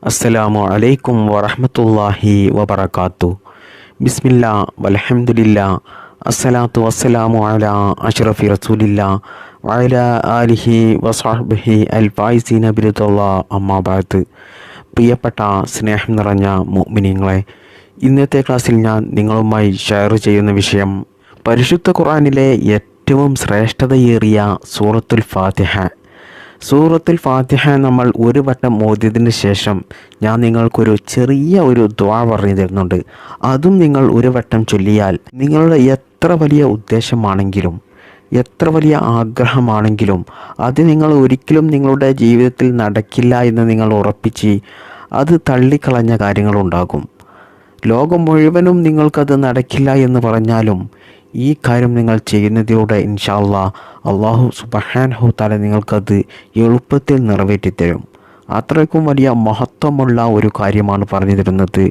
അസ്സലാമു അലൈക്കും വറഹ്മത്തുള്ളാഹി വബറകാത്തു. ബിസ്മില്ലാ വൽഹംദുലില്ലാ അസ്സലാത്തു വസ്സലാമു അലാ അഷ്റഫി റസൂലില്ലാ വഅലാ ആലിഹി വസഹ്ബിഹി അൽ ഫായിസീന ബിറിദല്ലാഹ് അമ്മാ ബഅദ്. പ്രിയപ്പെട്ട സ്നേഹം നിറഞ്ഞ മുഅ്മിനീങ്ങളെ, ഇന്നത്തെ ക്ലാസ്സിൽ ഞാൻ നിങ്ങളുമായി ഷെയർ ചെയ്യുന്ന വിഷയം പരിശുദ്ധ ഖുർആനിലെ ഏറ്റവും ശ്രേഷ്ഠതയേറിയ സൂറത്തുൽ ഫാത്തിഹ. സൂറത്തുൽ ഫാത്തിഹ നമ്മൾ ഒരു വട്ടം ഓതിയതിന് ശേഷം ഞാൻ നിങ്ങൾക്കൊരു ചെറിയ ദുആ പറഞ്ഞു തരുന്നുണ്ട്. അതും നിങ്ങൾ ഒരു വട്ടം ചൊല്ലിയാൽ നിങ്ങളുടെ എത്ര വലിയ ഉദ്ദേശമാണെങ്കിലും എത്ര വലിയ ആഗ്രഹമാണെങ്കിലും അത് നിങ്ങൾ ഒരിക്കലും നിങ്ങളുടെ ജീവിതത്തിൽ നടക്കില്ല എന്ന് നിങ്ങൾ ഉറപ്പിച്ച് അത് തള്ളിക്കളഞ്ഞ കാര്യങ്ങളുണ്ടാകും. ലോകം മുഴുവനും നിങ്ങൾക്കത് നടക്കില്ല എന്ന് പറഞ്ഞാലും ഈ കാര്യം നിങ്ങൾ ചെയ്യുന്നതിലൂടെ ഇൻഷാ അല്ലാഹ് അല്ലാഹു സുബ്ഹാനഹു തആല നിങ്ങൾക്കത് എളുപ്പത്തിൽ നിറവേറ്റിത്തരും. അത്രയ്ക്കും വലിയ മഹത്വമുള്ള ഒരു കാര്യമാണ് പറഞ്ഞു തരുന്നത്.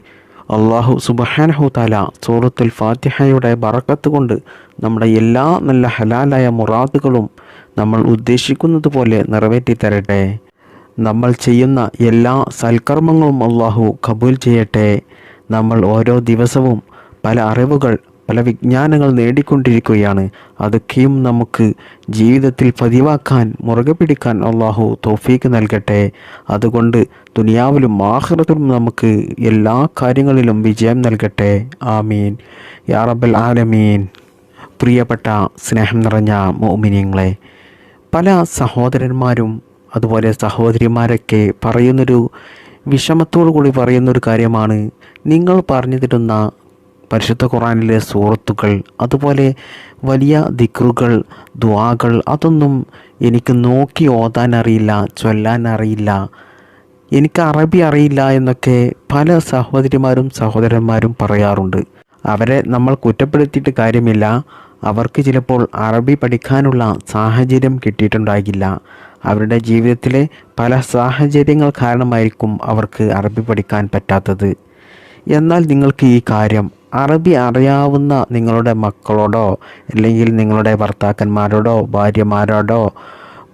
അല്ലാഹു സുബ്ഹാനഹു തആല സൂറത്തുൽ ഫാത്തിഹയുടെ ബറക്കത്ത് കൊണ്ട് നമ്മുടെ എല്ലാ നല്ല ഹലാലായ മുറാദുകളും നമ്മൾ ഉദ്ദേശിക്കുന്നത് പോലെ നിറവേറ്റിത്തരട്ടെ. നമ്മൾ ചെയ്യുന്ന എല്ലാ സൽക്കർമ്മങ്ങളും അല്ലാഹു കബൂൽ ചെയ്യട്ടെ. നമ്മൾ ഓരോ ദിവസവും പല അറിവുകൾ, പല വിജ്ഞാനങ്ങൾ നേടിക്കൊണ്ടിരിക്കുകയാണ്. അതൊക്കെയും നമുക്ക് ജീവിതത്തിൽ പതിവാക്കാൻ, മുറുകെ പിടിക്കാൻ അല്ലാഹു തൗഫീക്ക് നൽകട്ടെ. അതുകൊണ്ട് ദുനിയാവിലും ആഖിറത്തിലും നമുക്ക് എല്ലാ കാര്യങ്ങളിലും വിജയം നൽകട്ടെ. ആമീൻ യാ റബ്ബൽ ആലമീൻ. പ്രിയപ്പെട്ട സ്നേഹം നിറഞ്ഞ മുഅ്മിനീങ്ങളെ, പല സഹോദരന്മാരും അതുപോലെ സഹോദരിമാരൊക്കെ പറയുന്നൊരു വിഷമത്തോടു കൂടി പറയുന്നൊരു കാര്യമാണ്, നിങ്ങൾ പറഞ്ഞു തരുന്ന പരിശുദ്ധ ഖുർആനിലെ സൂറത്തുകൾ, അതുപോലെ വലിയ ദിക്റുകൾ, ദുആകൾ അതൊന്നും എനിക്ക് നോക്കി ഓതാൻ അറിയില്ല, ചൊല്ലാൻ അറിയില്ല, എനിക്ക് അറബി അറിയില്ല എന്നൊക്കെ പല സഹോദരിമാരും സഹോദരന്മാരും പറയാറുണ്ട്. അവരെ നമ്മൾ കുറ്റപ്പെടുത്തിയിട്ട് കാര്യമില്ല. അവർക്ക് ചിലപ്പോൾ അറബി പഠിക്കാനുള്ള സാഹചര്യം കിട്ടിയിട്ടുണ്ടാകില്ല. അവരുടെ ജീവിതത്തിലെ പല സാഹചര്യങ്ങൾ കാരണമായിരിക്കും അവർക്ക് അറബി പഠിക്കാൻ പറ്റാത്തത്. എന്നാൽ നിങ്ങൾക്ക് ഈ കാര്യം അറബി അറിയാവുന്ന നിങ്ങളുടെ മക്കളോടോ അല്ലെങ്കിൽ നിങ്ങളുടെ ഭർത്താക്കന്മാരോടോ ഭാര്യമാരോടോ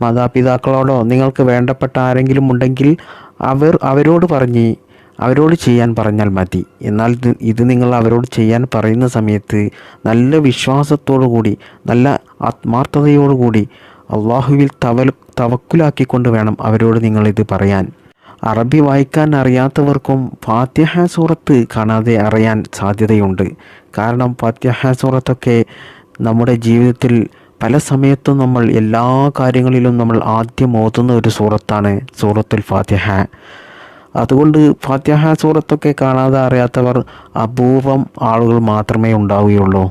മാതാപിതാക്കളോടോ നിങ്ങൾക്ക് വേണ്ടപ്പെട്ട ആരെങ്കിലും ഉണ്ടെങ്കിൽ അവരോട് ചെയ്യാൻ പറഞ്ഞാൽ മതി. എന്നാൽ ഇത് നിങ്ങൾ അവരോട് ചെയ്യാൻ പറയുന്ന സമയത്ത് നല്ല വിശ്വാസത്തോടു കൂടി, നല്ല ആത്മാർത്ഥതയോടുകൂടി അള്ളാഹുവിൽ തവക്കുലാക്കിക്കൊണ്ട് വേണം അവരോട് നിങ്ങളിത് പറയാൻ. അറബി വായിക്കാൻ അറിയാത്തവർക്കും ഫാത്തിഹ സൂറത്ത് കാണാതെ അറിയാൻ സാധ്യതയുണ്ട്. കാരണം ഫാത്തിഹ സൂറത്തൊക്കെ നമ്മുടെ ജീവിതത്തിൽ പല സമയത്തും നമ്മൾ എല്ലാ കാര്യങ്ങളിലും നമ്മൾ ആദ്യം ഓതുന്ന ഒരു സൂറത്താണ് സൂറത്തുൽ ഫാത്തിഹ. അതുകൊണ്ട് ഫാത്തിഹ സൂറത്തൊക്കെ കാണാതെ അറിയാത്തവർ അപൂർവം ആളുകൾ മാത്രമേ ഉണ്ടാവുകയുള്ളൂ.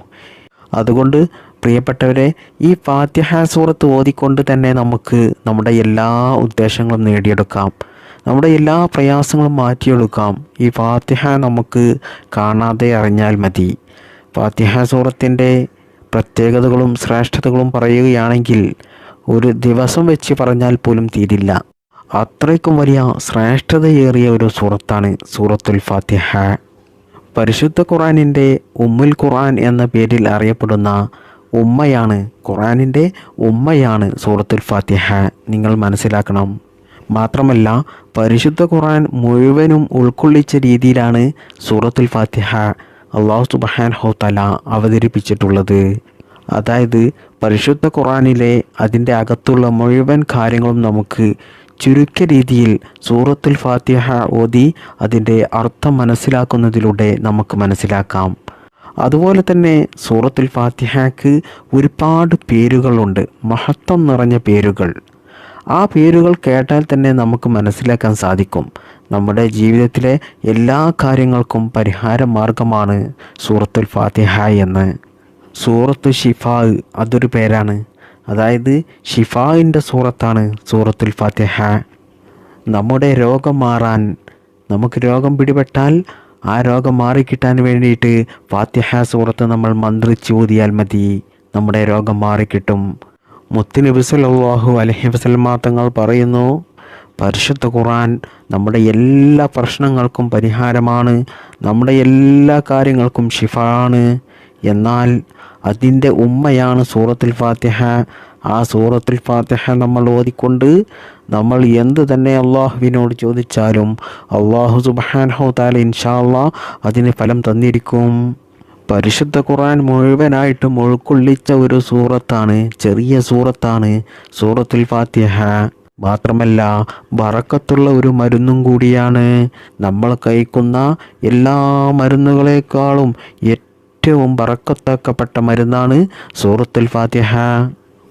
അതുകൊണ്ട് പ്രിയപ്പെട്ടവരെ, ഈ ഫാത്തിഹ സൂറത്ത് ഓതിക്കൊണ്ട് തന്നെ നമുക്ക് നമ്മുടെ എല്ലാ ഉദ്ദേശങ്ങളും നേടിയെടുക്കാം, നമ്മുടെ എല്ലാ പ്രയാസങ്ങളും മാറ്റിയെടുക്കാം. ഈ ഫാത്തിഹ നമുക്ക് കാണാതെ അറിഞ്ഞാൽ മതി. ഫാത്തിഹ സൂറത്തിൻ്റെ പ്രത്യേകതകളും ശ്രേഷ്ഠതകളും പറയുകയാണെങ്കിൽ ഒരു ദിവസം വെച്ച് പറഞ്ഞാൽ പോലും തീരില്ല. അത്രയ്ക്കും വലിയ ശ്രേഷ്ഠതയേറിയ ഒരു സൂറത്താണ് സൂറത്തുൽ ഫാത്തിഹ. പരിശുദ്ധ ഖുർആനിൻ്റെ ഉമ്മുൽ ഖുർആൻ എന്ന പേരിൽ അറിയപ്പെടുന്ന ഉമ്മയാണ്, ഖുർആനിൻ്റെ ഉമ്മയാണ് സൂറത്തുൽ ഫാത്തിഹ. നിങ്ങൾ മനസ്സിലാക്കണം. മാത്രമല്ല പരിശുദ്ധ ഖുർആൻ മുഴുവനും ഉൾക്കൊള്ളിച്ച രീതിയിലാണ് സൂറത്തുൽ ഫാത്തിഹ അല്ലാഹു സുബ്ഹാനഹു തആല അവതരിപ്പിച്ചിട്ടുള്ളത്. അതായത് പരിശുദ്ധ ഖുർആനിലെ അതിൻ്റെ അകത്തുള്ള മുഴുവൻ കാര്യങ്ങളും നമുക്ക് ചുരുക്കിയ രീതിയിൽ സൂറത്തുൽ ഫാത്തിഹ ഓതി അതിൻ്റെ അർത്ഥം മനസ്സിലാക്കുന്നതിലൂടെ നമുക്ക് മനസ്സിലാക്കാം. അതുപോലെ തന്നെ സൂറത്തുൽ ഫാത്തിഹയ്ക്ക് ഒരുപാട് പേരുകളുണ്ട്, മഹത്വം നിറഞ്ഞ പേരുകൾ. ആ പേരുകൾ കേട്ടാൽ തന്നെ നമുക്ക് മനസ്സിലാക്കാൻ സാധിക്കും നമ്മുടെ ജീവിതത്തിലെ എല്ലാ കാര്യങ്ങൾക്കും പരിഹാര മാർഗമാണ് സൂറത്തുൽ ഫാത്തിഹ എന്ന്. സൂറത്തു ഷിഫാ അതൊരു പേരാണ്. അതായത് ഷിഫായിൻ്റെ സൂറത്താണ് സൂറത്തുൽ ഫാത്തിഹ. നമ്മുടെ രോഗം മാറാൻ, നമുക്ക് രോഗം പിടിപെട്ടാൽ ആ രോഗം മാറിക്കിട്ടാൻ വേണ്ടിയിട്ട് ഫാത്തിഹ സൂറത്ത് നമ്മൾ മന്ത്രിച്ച് ഊതിയാൽ മതി, നമ്മുടെ രോഗം മാറിക്കിട്ടും. മുത്തുനബി സല്ലല്ലാഹു അലൈഹി വസല്ലം തങ്ങൾ പറയുന്നു, പരിശുദ്ധ ഖുർആൻ നമ്മുടെ എല്ലാ പ്രശ്നങ്ങൾക്കും പരിഹാരമാണ്, നമ്മുടെ എല്ലാ കാര്യങ്ങൾക്കും ഷിഫാണ്. എന്നാൽ അതിൻ്റെ ഉമ്മയാണ് സൂറത്തുൽ ഫാത്തിഹ. ആ സൂറത്തുൽ ഫാത്തിഹ നമ്മൾ ഓതിക്കൊണ്ട് നമ്മൾ എന്ത് തന്നെ അള്ളാഹുവിനോട് ചോദിച്ചാലും അള്ളാഹു സുബ്ഹാനഹു തആല ഇൻഷാ അല്ലാഹ് അതിന് ഫലം തന്നിരിക്കും. പരിശുദ്ധ ഖുർആൻ മുഴുവനായിട്ടും ഉൾക്കൊള്ളിച്ച ഒരു സൂറത്താണ്, ചെറിയ സൂറത്താണ് സൂറത്തുൽ ഫാത്തിഹ. മാത്രമല്ല ബറക്കത്തുള്ള ഒരു മരുന്നും കൂടിയാണ്. നമ്മൾ കഴിക്കുന്ന എല്ലാ മരുന്നുകളെക്കാളും ഏറ്റവും ബറക്കത്താക്കപ്പെട്ട മരുന്നാണ് സൂറത്തുൽ ഫാത്തിഹ.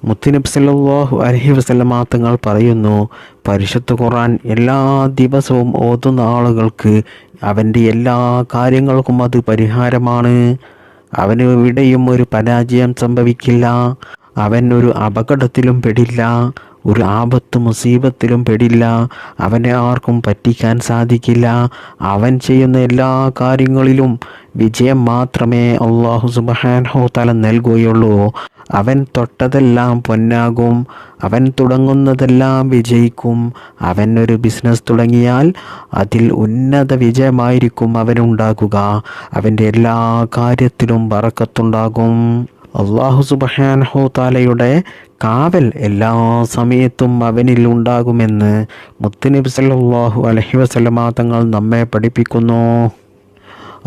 മുത്തുനബി സല്ലല്ലാഹു അലൈഹി വസല്ലമ തങ്ങൾ പറയുന്നു, പരിശുദ്ധ ഖുർആൻ എല്ലാ ദിവസവും ഓതുന്ന ആളുകൾക്ക് അവൻ്റെ എല്ലാ കാര്യങ്ങൾക്കും അത് പരിഹാരമാണ്. അവന് എവിടെയും ഒരു പരാജയം സംഭവിക്കില്ല. അവൻ ഒരു അപകടത്തിലും പെടില്ല, ഒരു ആപത്ത് മുസീബത്തിലും പെടില്ല. അവനെ ആർക്കും പറ്റിക്കാൻ സാധിക്കില്ല. അവൻ ചെയ്യുന്ന എല്ലാ കാര്യങ്ങളിലും വിജയം മാത്രമേ അല്ലാഹു സുബ്ഹാനഹു തആല നൽകുകയുള്ളൂ. അവൻ തൊട്ടതെല്ലാം പൊന്നാകും. അവൻ തുടങ്ങുന്നതെല്ലാം വിജയിക്കും. അവൻ ഒരു ബിസിനസ് തുടങ്ങിയാൽ അതിൽ ഉന്നത വിജയമായിരിക്കും അവനുണ്ടാകുക. അവൻ്റെ എല്ലാ കാര്യത്തിലും ബറക്കത്തുണ്ടാകും. അല്ലാഹു സുബ്ഹാനഹു തആലയുടെ കാവൽ എല്ലാ സമയത്തും അവനിൽ ഉണ്ടാകുമെന്ന് മുത്തുനബി സല്ലല്ലാഹു അലൈഹി വസല്ലമ തങ്ങൾ നമ്മെ പഠിപ്പിക്കുന്നു.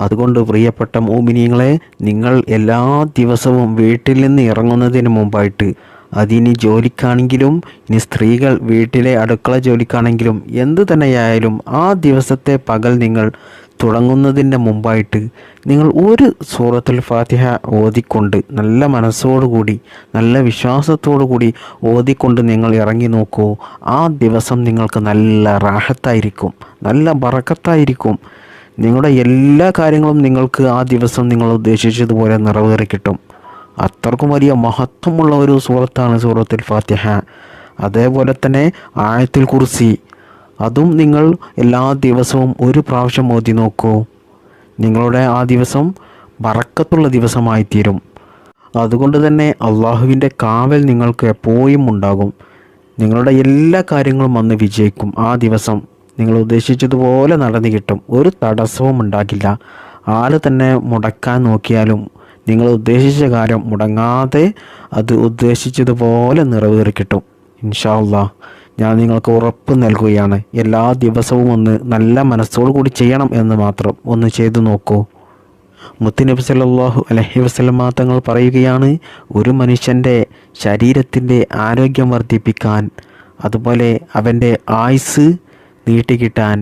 അതുകൊണ്ട് പ്രിയപ്പെട്ട മുഅ്മിനീങ്ങളെ, നിങ്ങൾ എല്ലാ ദിവസവും വീട്ടിൽ നിന്ന് ഇറങ്ങുന്നതിന് മുമ്പായിട്ട്, അതിനി ജോലിക്കാണെങ്കിലും ഇനി സ്ത്രീകൾ വീട്ടിലെ അടുക്കള ജോലിക്കാണെങ്കിലും എന്ത് തന്നെയായാലും ആ ദിവസത്തെ പകൽ നിങ്ങൾ തുടങ്ങുന്നതിൻ്റെ മുമ്പായിട്ട് നിങ്ങൾ ഒരു സൂറത്തുൽ ഫാത്തിഹ ഓതിക്കൊണ്ട് നല്ല മനസ്സോടുകൂടി നല്ല വിശ്വാസത്തോടു കൂടി ഓതിക്കൊണ്ട് നിങ്ങൾ ഇറങ്ങി നോക്കൂ. ആ ദിവസം നിങ്ങൾക്ക് നല്ല റാഹത്തായിരിക്കും, നല്ല ബറക്കത്തായിരിക്കും. നിങ്ങളുടെ എല്ലാ കാര്യങ്ങളും നിങ്ങൾക്ക് ആ ദിവസം നിങ്ങൾ ഉദ്ദേശിച്ചതുപോലെ നിറവേറി കിട്ടും. അത്രക്കും വലിയ മഹത്വമുള്ള ഒരു സൂറത്താണ് സൂറത്തുൽ ഫാത്തിഹ. അതേപോലെ തന്നെ ആയത്തുൽ കുർസി, അതും നിങ്ങൾ എല്ലാ ദിവസവും ഒരു പ്രാവശ്യം ഓതി നോക്കൂ. നിങ്ങളുടെ ആ ദിവസം ബറക്കത്തുള്ള ദിവസമായി തീരും. അതുകൊണ്ട് തന്നെ അള്ളാഹുവിൻ്റെ കാവൽ നിങ്ങൾക്ക് എപ്പോഴും ഉണ്ടാകും. നിങ്ങളുടെ എല്ലാ കാര്യങ്ങളും അന്ന് വിജയിക്കും. ആ ദിവസം നിങ്ങൾ ഉദ്ദേശിച്ചതുപോലെ നടന്നു കിട്ടും. ഒരു തടസ്സവും ഉണ്ടാകില്ല. ആര് തന്നെ മുടക്കാൻ നോക്കിയാലും നിങ്ങൾ ഉദ്ദേശിച്ച കാര്യം മുടങ്ങാതെ അത് ഉദ്ദേശിച്ചതുപോലെ നിറവേറി കിട്ടും ഇൻഷാ അല്ലാഹ്. ഞാൻ നിങ്ങൾക്ക് ഉറപ്പ് നൽകുകയാണ്, എല്ലാ ദിവസവും ഒന്ന് നല്ല മനസ്സോടു കൂടി ചെയ്യണം എന്ന് മാത്രം. ഒന്ന് ചെയ്തു നോക്കൂ. മുത്തുനബി സല്ലല്ലാഹു അലൈഹി വസല്ലമ തങ്ങൾ പറയുകയാണ്, ഒരു മനുഷ്യൻ്റെ ശരീരത്തിൻ്റെ ആരോഗ്യം വർദ്ധിപ്പിക്കാൻ, അതുപോലെ അവൻ്റെ ആയുസ് നീട്ടിക്കിട്ടാൻ,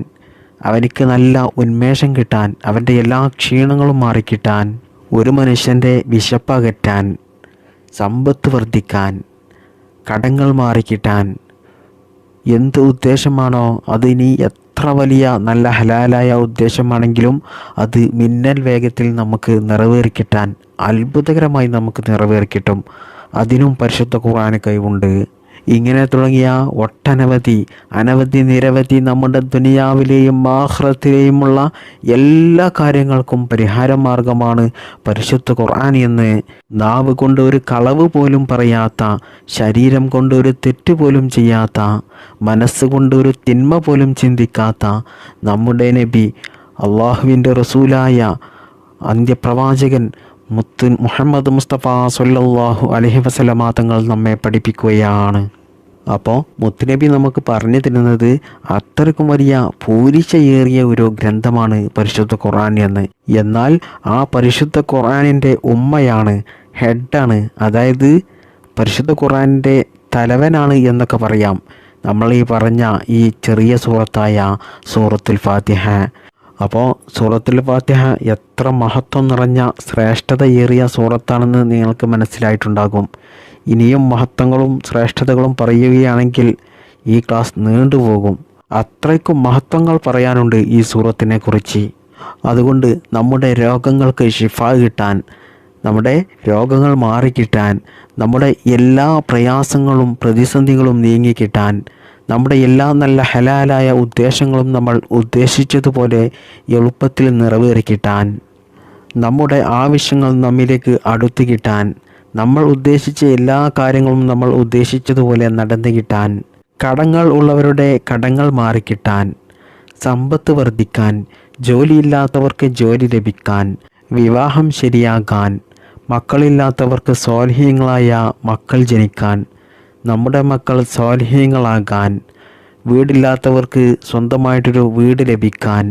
അവനിക്ക് നല്ല ഉന്മേഷം കിട്ടാൻ, അവൻ്റെ എല്ലാ ക്ഷീണങ്ങളും മാറിക്കിട്ടാൻ, ഒരു മനുഷ്യൻ്റെ വിശപ്പകറ്റാൻ, സമ്പത്ത് വർദ്ധിക്കാൻ, കടങ്ങൾ മാറിക്കിട്ടാൻ, എന്ത് ഉദ്ദേശമാണോ അതിനി എത്ര വലിയ നല്ല ഹലാലായ ഉദ്ദേശമാണെങ്കിലും അത് മിന്നൽ വേഗത്തിൽ നമുക്ക് നിറവേറിക്കിട്ടാൻ, അത്ഭുതകരമായി നമുക്ക് നിറവേറിക്കിട്ടും. അതിനും പരിശുദ്ധ ഖുർആന് കഴിവുണ്ട്. ഇങ്ങനെ തുടങ്ങിയ അനവധി നിരവധി നമ്മുടെ ദുനിയാവിലെയും ആഖിറത്തിലെയുമുള്ള എല്ലാ കാര്യങ്ങൾക്കും പരിഹാര മാർഗമാണ് പരിശുദ്ധ ഖുർആൻ എന്ന് നാവ് കൊണ്ട് ഒരു കളവ് പോലും പറയാത്ത, ശരീരം കൊണ്ട് ഒരു തെറ്റ് പോലും ചെയ്യാത്ത, മനസ്സുകൊണ്ട് ഒരു തിന്മ പോലും ചിന്തിക്കാത്ത നമ്മുടെ നബി അള്ളാഹുവിൻ്റെ റസൂലായ അന്ത്യപ്രവാചകൻ മുഹമ്മദ് മുസ്തഫ സ്വല്ലല്ലാഹു അലൈഹി വസല്ലമ തങ്ങൾ നമ്മെ പഠിപ്പിക്കുകയാണ്. അപ്പോൾ മുത്തുനബി നമുക്ക് പറഞ്ഞു തരുന്നത് അത്രയ്ക്കും വലിയ പൂരിശയേറിയ ഒരു ഗ്രന്ഥമാണ് പരിശുദ്ധ ഖുർആൻ എന്ന്. എന്നാൽ ആ പരിശുദ്ധ ഖുർആനിൻ്റെ ഉമ്മയാണ്, ഹെഡാണ്, അതായത് പരിശുദ്ധ ഖുർആനിൻ്റെ തലവനാണ് എന്നൊക്കെ പറയാം നമ്മൾ ഈ പറഞ്ഞ ഈ ചെറിയ സൂറത്തായ സൂറത്തുൽ ഫാത്തിഹ. അപ്പോൾ സൂറത്തുൽ ഫാത്തിഹ എത്ര മഹത്വം നിറഞ്ഞ ശ്രേഷ്ഠതയേറിയ സൂറത്താണെന്ന് നിങ്ങൾക്ക് മനസ്സിലായിട്ടുണ്ടാകും. ഇനിയും മഹത്വങ്ങളും ശ്രേഷ്ഠതകളും പറയുകയാണെങ്കിൽ ഈ ക്ലാസ് നീണ്ടുപോകും. അത്രയ്ക്കും മഹത്വങ്ങൾ പറയാനുണ്ട് ഈ സൂറത്തിനെ കുറിച്ച്. അതുകൊണ്ട് നമ്മുടെ രോഗങ്ങൾക്ക് ശിഫ കിട്ടാൻ, നമ്മുടെ രോഗങ്ങൾ മാറിക്കിട്ടാൻ, നമ്മുടെ എല്ലാ പ്രയാസങ്ങളും പ്രതിസന്ധികളും നീങ്ങിക്കിട്ടാൻ, നമ്മുടെ എല്ലാ നല്ല ഹലാലായ ഉദ്ദേശങ്ങളും നമ്മൾ ഉദ്ദേശിച്ചതുപോലെ എളുപ്പത്തിൽ നിറവേറിക്കിട്ടാൻ, നമ്മുടെ ആവശ്യങ്ങൾ നമ്മിലേക്ക് അടുത്തു കിട്ടാൻ, നമ്മൾ ഉദ്ദേശിച്ച എല്ലാ കാര്യങ്ങളും നമ്മൾ ഉദ്ദേശിച്ചതുപോലെ നടന്നു കിട്ടാൻ, കടങ്ങൾ ഉള്ളവരുടെ കടങ്ങൾ മാറിക്കിട്ടാൻ, സമ്പത്ത് വർദ്ധിക്കാൻ, ജോലിയില്ലാത്തവർക്ക് ജോലി ലഭിക്കാൻ, വിവാഹം ശരിയാകാൻ, മക്കളില്ലാത്തവർക്ക് സ്വാലിഹീങ്ങളായ മക്കൾ ജനിക്കാൻ, നമ്മുടെ മക്കൾ സ്വാലിഹീങ്ങളാകാൻ, വീടില്ലാത്തവർക്ക് സ്വന്തമായിട്ടൊരു വീട് ലഭിക്കാൻ,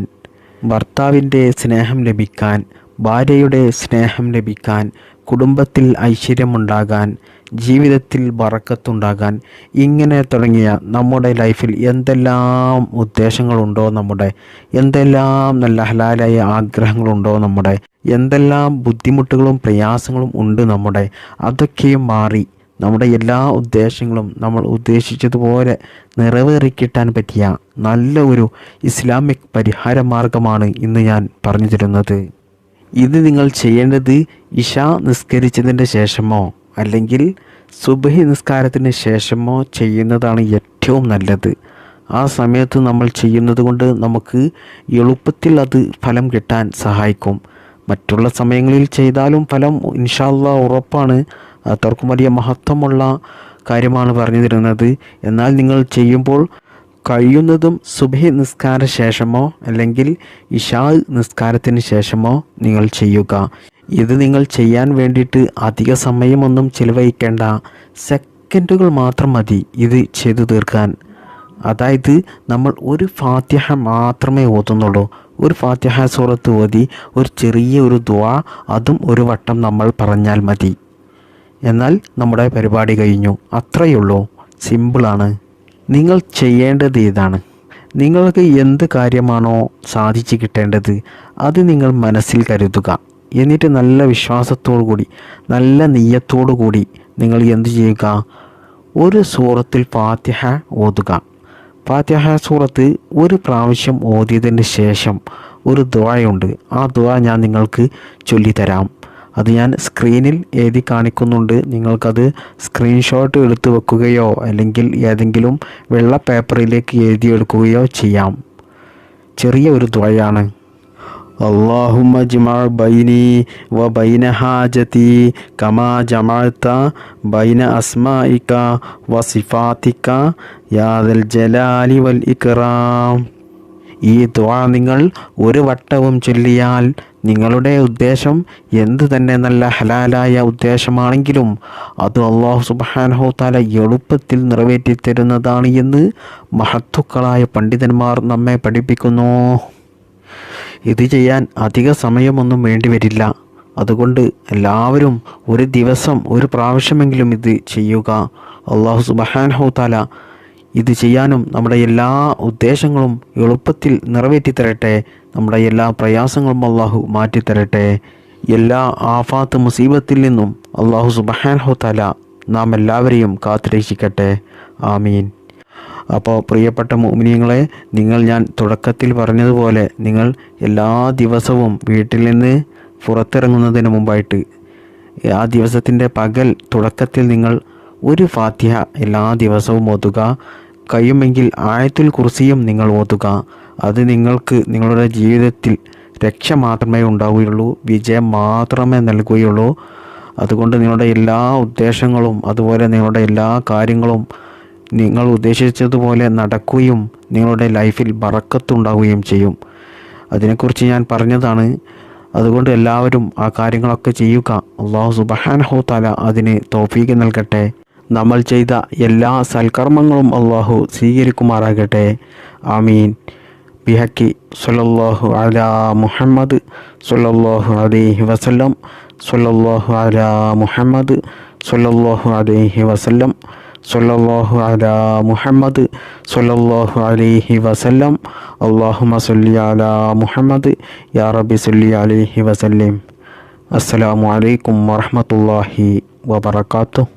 ഭർത്താവിൻ്റെ സ്നേഹം ലഭിക്കാൻ, ഭാര്യയുടെ സ്നേഹം ലഭിക്കാൻ, കുടുംബത്തിൽ ഐശ്വര്യമുണ്ടാകാൻ, ജീവിതത്തിൽ ബറക്കത്തുണ്ടാകാൻ, ഇങ്ങനെ തുടങ്ങിയ നമ്മുടെ ലൈഫിൽ എന്തെല്ലാം ഉദ്ദേശങ്ങളുണ്ടോ, എന്തെല്ലാം നല്ല ഹലാലായ ആഗ്രഹങ്ങളുണ്ടോ, എന്തെല്ലാം ബുദ്ധിമുട്ടുകളും പ്രയാസങ്ങളും ഉണ്ട് അതൊക്കെയും മാറി നമ്മുടെ എല്ലാ ഉദ്ദേശങ്ങളും നമ്മൾ ഉദ്ദേശിച്ചതുപോലെ നിറവേറിക്കിട്ടാൻ പറ്റിയ നല്ല ഒരു ഇസ്ലാമിക് പരിഹാര മാർഗമാണ് ഇന്ന് ഞാൻ പറഞ്ഞു തരുന്നത്. ഇത് നിങ്ങൾ ചെയ്യേണ്ടത് ഇശാ നിസ്കരിച്ചതിൻ്റെ ശേഷമോ അല്ലെങ്കിൽ സുബ്ഹി നിസ്കാരത്തിന് ശേഷമോ ചെയ്യുന്നതാണ് ഏറ്റവും നല്ലത്. ആ സമയത്ത് നമ്മൾ ചെയ്യുന്നത് കൊണ്ട് നമുക്ക് എളുപ്പത്തിൽ അത് ഫലം കിട്ടാൻ സഹായിക്കും. മറ്റുള്ള സമയങ്ങളിൽ ചെയ്താലും ഫലം ഇൻഷാ അല്ലാഹ് ഉറപ്പാണ്. അത്രക്കും വലിയ മഹത്വമുള്ള കാര്യമാണ് പറഞ്ഞു തരുന്നത്. എന്നാൽ നിങ്ങൾ ചെയ്യുമ്പോൾ കഴിയുന്നതും സുബ്ഹി നിസ്കാര ശേഷമോ അല്ലെങ്കിൽ ഇശാ നിസ്കാരത്തിന് ശേഷമോ നിങ്ങൾ ചെയ്യുക. ഇത് നിങ്ങൾ ചെയ്യാൻ വേണ്ടിയിട്ട് അധിക സമയമൊന്നും ചിലവഴിക്കേണ്ട, സെക്കൻഡുകൾ മാത്രം മതി ഇത് ചെയ്തു തീർക്കാൻ. അതായത് നമ്മൾ ഒരു ഫാത്തിഹ മാത്രമേ ഓതുന്നുള്ളൂ. ഒരു ഫാത്തിഹ സൂറത്ത് ഓതി ഒരു ചെറിയ ഒരു ദുആ അതും ഒരു വട്ടം നമ്മൾ പറഞ്ഞാൽ മതി. എന്നാൽ നമ്മുടെ പരിപാടി കഴിഞ്ഞു. അത്രയുള്ളൂ, സിമ്പിളാണ്. നിങ്ങൾ ചെയ്യേണ്ടത് ഇതാണ്. നിങ്ങൾക്ക് എന്ത് കാര്യമാണോ സാധിച്ചു കിട്ടേണ്ടത് അത് നിങ്ങൾ മനസ്സിൽ കരുതുക. എന്നിട്ട് നല്ല വിശ്വാസത്തോടു കൂടി, നല്ല നിയ്യത്തോടു കൂടി നിങ്ങൾ എന്ത് ചെയ്യുക? ഒരു സൂറത്തിൽ ഫാത്തിഹ ഓതുക. ഫാത്തിഹ സൂറത്ത് ഒരു പ്രാവശ്യം ഓതിയതിന് ശേഷം ഒരു ദുആയുണ്ട്. ആ ദുആ ഞാൻ നിങ്ങൾക്ക് ചൊല്ലിത്തരാം. അത് ഞാൻ സ്ക്രീനിൽ എഴുതി കാണിക്കുന്നുണ്ട്. നിങ്ങൾക്കത് സ്ക്രീൻഷോട്ട് എടുത്ത് വെക്കുകയോ അല്ലെങ്കിൽ ഏതെങ്കിലും വെള്ള പേപ്പറിലേക്ക് എഴുതിയെടുക്കുകയോ ചെയ്യാം. ചെറിയ ഒരു ദുആയാണ്. അല്ലാഹുമ്മ ജ്മഅ ബൈനി വ ബൈന ഹാജതി കമാ ജമഅത ബൈന അസ്മാഇക വ സിഫാതിക യാ ദൽ ജലാലി വൽ ഇക്റാം. ഈ ദുആ നിങ്ങൾ ഒരു വട്ടവും ചൊല്ലിയാൽ നിങ്ങളുടെ ഉദ്ദേശം എന്ത് തന്നെ നല്ല ഹലാലായ ഉദ്ദേശമാണെങ്കിലും അത് അല്ലാഹു സുബ്ഹാനഹു തആല എളുപ്പത്തിൽ നിറവേറ്റി തരുന്നതാണ് എന്ന് മഹത്തുക്കളായ പണ്ഡിതന്മാർ നമ്മെ പഠിപ്പിക്കുന്നു. ഇത് ചെയ്യാൻ അധിക സമയമൊന്നും വേണ്ടിവരില്ല. അതുകൊണ്ട് എല്ലാവരും ഒരു ദിവസം ഒരു പ്രാവശ്യമെങ്കിലും ഇത് ചെയ്യുക. അല്ലാഹു സുബ്ഹാനഹു തആല ഇത് ചെയ്യാനും നമ്മുടെ എല്ലാ ഉദ്ദേശങ്ങളും എളുപ്പത്തിൽ നിറവേറ്റി തരട്ടെ. നമ്മുടെ എല്ലാ പ്രയാസങ്ങളും അല്ലാഹു മാറ്റിത്തരട്ടെ. എല്ലാ ആഫാത്ത് മുസീബത്തിൽ നിന്നും അല്ലാഹു സുബ്ഹാനഹു തആല നാം എല്ലാവരെയും കാത്തുരക്ഷിക്കട്ടെ. ആമീൻ. അപ്പോൾ പ്രിയപ്പെട്ട മുഅ്മിനീങ്ങളെ, ഞാൻ തുടക്കത്തിൽ പറഞ്ഞതുപോലെ നിങ്ങൾ എല്ലാ ദിവസവും വീട്ടിൽ നിന്ന് പുറത്തിറങ്ങുന്നതിന് മുമ്പായിട്ട് ആ ദിവസത്തിൻ്റെ പകൽ തുടക്കത്തിൽ നിങ്ങൾ ഒരു ഫാത്തിഹ എല്ലാ ദിവസവും ഓതുക. കഴിയുമെങ്കിൽ ആയത്തുൽ കുർസിയും നിങ്ങൾ ഓതുക. അത് നിങ്ങൾക്ക് നിങ്ങളുടെ ജീവിതത്തിൽ രക്ഷ മാത്രമേ ഉണ്ടാവുകയുള്ളൂ, വിജയം മാത്രമേ നൽകുകയുള്ളൂ. അതുകൊണ്ട് നിങ്ങളുടെ എല്ലാ ഉദ്ദേശങ്ങളും അതുപോലെ നിങ്ങളുടെ എല്ലാ കാര്യങ്ങളും നിങ്ങൾ ഉദ്ദേശിച്ചതുപോലെ നടക്കുകയും നിങ്ങളുടെ ലൈഫിൽ ബറക്കത്തുണ്ടാവുകയും ചെയ്യും. അതിനെക്കുറിച്ച് ഞാൻ പറഞ്ഞതാണ്. അതുകൊണ്ട് എല്ലാവരും ആ കാര്യങ്ങളൊക്കെ ചെയ്യുക. അല്ലാഹു സുബ്ഹാനഹു തആല അതിന് തൗഫീഖ് നൽകട്ടെ. നമ്മൾ ചെയ്ത എല്ലാ സൽക്കർമ്മങ്ങളും അല്ലാഹു സ്വീകരിക്കുമാറാകട്ടെ. ആമീൻ. ബിഹക്കി സ്വല്ലല്ലാഹു അലാ മുഹമ്മദ് സ്വല്ലല്ലാഹു അലൈഹി വസല്ലം സ്വല്ലല്ലാഹു അലാ മുഹമ്മദ് സ്വല്ലല്ലാഹു അലൈഹി വസല്ലം സ്വല്ലല്ലാഹു അലാ മുഹമ്മദ് സ്വല്ലല്ലാഹു അലൈഹി വസല്ലം. അല്ലാഹുമ്മ സ്വല്ലി അലാ മുഹമ്മദ് യാ റബ്ബി സ്വല്ലി അലൈഹി വസല്ലം. അസ്സലാമു അലൈക്കും വറഹ്മത്തുള്ളാഹി വബറകാതുഹു.